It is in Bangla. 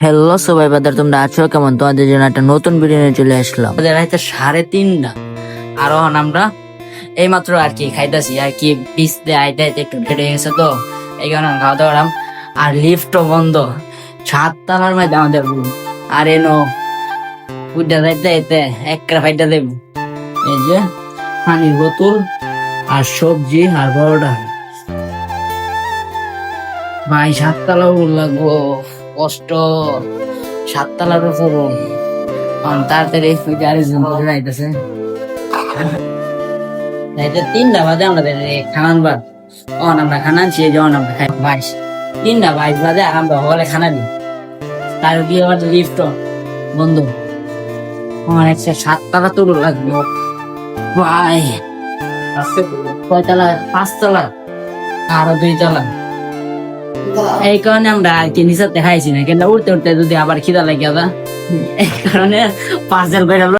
হ্যালো সবাই বাদার, তোমরা আছো কেমন? তোমাদের জন্য একটা নতুন ভিডিও নিয়ে চলে আসলাম। আমাদের রাইতে 3:30 আর এখন আমরা এইমাত্র আর কি খাইতেছি আর কি, বিচ দিয়ে আইতে আইতে একটু লেট হয়ে গেছে, তো এই কারণে খাওয়া দাওয়া করলাম। আর লিফটও বন্ধ, 7 তলার মধ্যে আমাদের room। আর এনো উঠে যাইতে যাইতে একটা ফাইটা দেব, এই যে পানির বোতল আর সবজি আর বড়টা। ভাই 7 তলা লাগবো, কষ্ট। 7 তলার উপর তাড়াতাড়ি গাড়ি যাইতেছে। 3টা বাজে আমাদের খানান বাদ। আমরা খানা আনছি, যখন আমরা খাই 3টা 22 বাজে আমরা হলে খানা দিই। তার বিয়ে আবার লিফট বন্ধু। আমার 7 তলা তোর লাগবে ভাই। কয়তলা? 5 তলা, আরো 2 তলা। এই কারণে আমরা আর কি নিচে দেখাইছি না, কিন্তু উঠতে উঠতে যদি আবার খিদা লাগে, এই কারণে পার্সেল করে